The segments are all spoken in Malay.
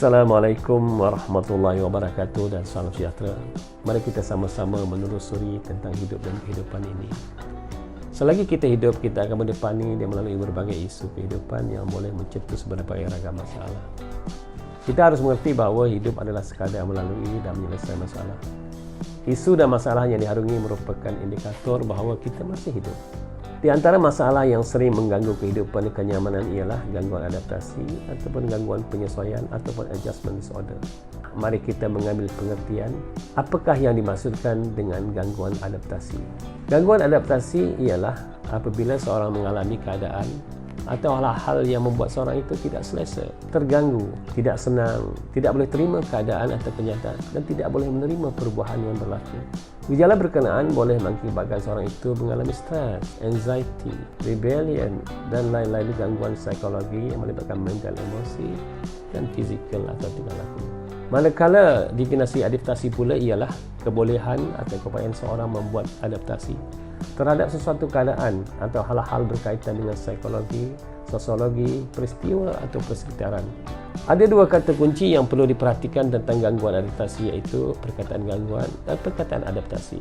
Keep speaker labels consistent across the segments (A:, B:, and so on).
A: Assalamualaikum warahmatullahi wabarakatuh dan salam sejahtera. Mari kita sama-sama menelusuri tentang hidup dan kehidupan ini. Selagi kita hidup, kita akan mendepani dan melalui berbagai isu kehidupan yang boleh mencetus berbagai ragam masalah. Kita harus mengerti bahawa hidup adalah sekadar melalui dan menyelesaikan masalah. Isu dan masalah yang diharungi merupakan indikator bahawa kita masih hidup. Di antara masalah yang sering mengganggu kehidupan dan kenyamanan ialah gangguan adaptasi ataupun gangguan penyesuaian ataupun adjustment disorder. Mari kita mengambil pengertian apakah yang dimaksudkan dengan gangguan adaptasi. Gangguan adaptasi ialah apabila seorang mengalami keadaan atau hal-hal yang membuat seorang itu tidak selesa, terganggu, tidak senang, tidak boleh terima keadaan atau kenyataan dan tidak boleh menerima perubahan yang berlaku. Gejala berkenaan boleh mengakibatkan seorang itu mengalami stres, anxiety, rebellion dan lain-lain gangguan psikologi yang melibatkan mental, emosi dan fizikal atau tingkah laku. Manakala definisi adaptasi pula ialah kebolehan atau keupayaan seorang membuat adaptasi terhadap sesuatu keadaan atau hal-hal berkaitan dengan psikologi, sosiologi, peristiwa atau persekitaran. Ada dua kata kunci yang perlu diperhatikan tentang gangguan adaptasi, iaitu perkataan gangguan dan perkataan adaptasi.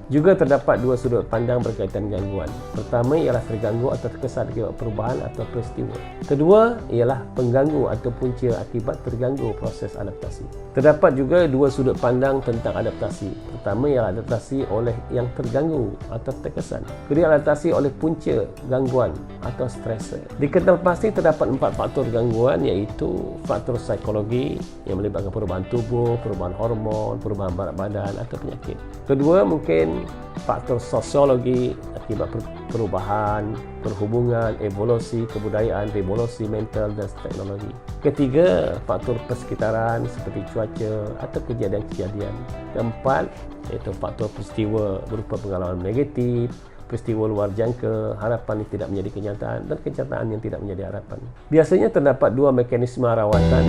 A: Juga terdapat dua sudut pandang berkaitan gangguan. Pertama ialah terganggu atau terkesan akibat perubahan atau peristiwa. Kedua ialah pengganggu atau punca akibat terganggu proses adaptasi. Terdapat juga dua sudut pandang tentang adaptasi. Pertama ialah adaptasi oleh yang terganggu atau terkesan. Kedua adaptasi oleh punca gangguan atau stresor. Di kental pasti terdapat 4 faktor gangguan, iaitu faktor psikologi yang melibatkan perubahan tubuh, perubahan hormon, perubahan berat badan atau penyakit. Kedua mungkin faktor sosiologi akibat perubahan, perhubungan, evolusi, kebudayaan, revolusi mental dan teknologi. Ketiga, faktor persekitaran seperti cuaca atau kejadian-kejadian. Keempat, iaitu faktor peristiwa berupa pengalaman negatif, peristiwa luar jangka, harapan yang tidak menjadi kenyataan dan kenyataan yang tidak menjadi harapan. Biasanya terdapat dua mekanisme rawatan.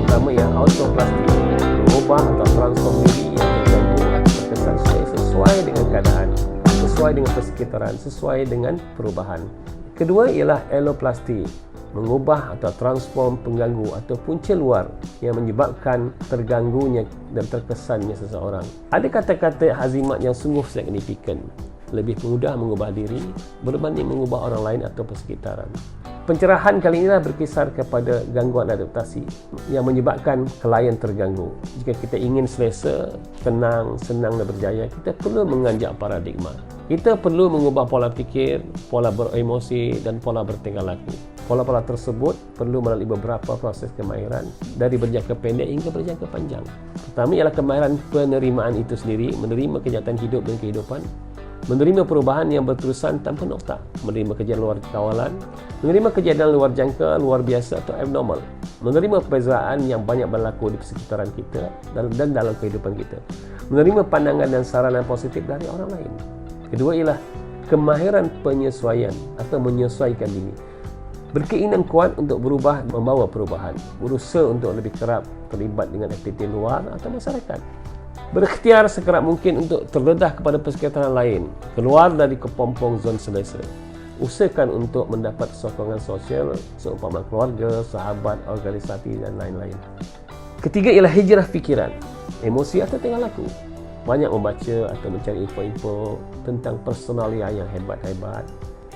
A: Pertama yang autoplastik, mengubah atau transform diri yang terganggu atau terkesan sesuai dengan keadaan, sesuai dengan persekitaran, sesuai dengan perubahan. Kedua ialah alloplastik, mengubah atau transform pengganggu atau punca luar yang menyebabkan terganggunya dan terkesannya seseorang. Ada kata-kata hazimat yang sungguh signifikan. Lebih mudah mengubah diri berbanding mengubah orang lain atau persekitaran. Pencerahan kali ini berkisar kepada gangguan adaptasi yang menyebabkan klien terganggu. Jika kita ingin selesa, tenang, senang dan berjaya, kita perlu menganjak paradigma. Kita perlu mengubah pola fikir, pola beremosi dan pola bertingkah laku. Pola-pola tersebut perlu melalui beberapa proses kemahiran dari berjangka pendek hingga berjangka panjang. Pertama ialah kemahiran penerimaan itu sendiri, menerima kenyataan hidup dan kehidupan, menerima perubahan yang berterusan tanpa nokta, menerima kejadian luar kawalan, menerima kejadian luar jangka, luar biasa atau abnormal, menerima perbezaan yang banyak berlaku di persekitaran kita dan dalam kehidupan kita, menerima pandangan dan saranan positif dari orang lain. Kedua ialah kemahiran penyesuaian atau menyesuaikan diri. Berkeinginan kuat untuk berubah, membawa perubahan, berusaha untuk lebih kerap terlibat dengan aktiviti luar atau masyarakat. Berikhtiar sekerap mungkin untuk terdedah kepada persekitaran lain, keluar dari kepompong zon selesa. Usahakan untuk mendapat sokongan sosial seumpama keluarga, sahabat, organisasi dan lain-lain. Ketiga ialah hijrah fikiran, emosi atau tingkah laku. Banyak membaca atau mencari info-info tentang personalia yang hebat-hebat.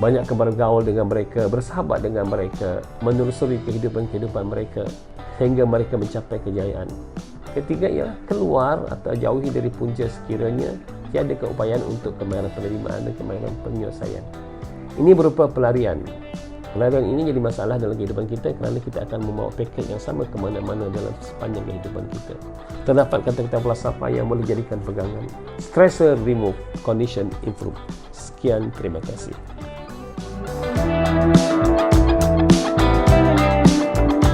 A: Banyak bergaul dengan mereka, bersahabat dengan mereka, menelusuri kehidupan mereka hingga mereka mencapai kejayaan. Ketiga ialah keluar atau jauhi dari punca sekiranya tiada keupayaan untuk kemahiran penerimaan dan kemahiran penyelesaian. Ini berupa pelarian. Pelarian ini jadi masalah dalam kehidupan kita kerana kita akan membawa paket yang sama ke mana-mana dalam sepanjang kehidupan kita. Terdapat kata-kata falsafah yang boleh jadikan pegangan. Stressor remove, condition improve. Sekian, terima kasih.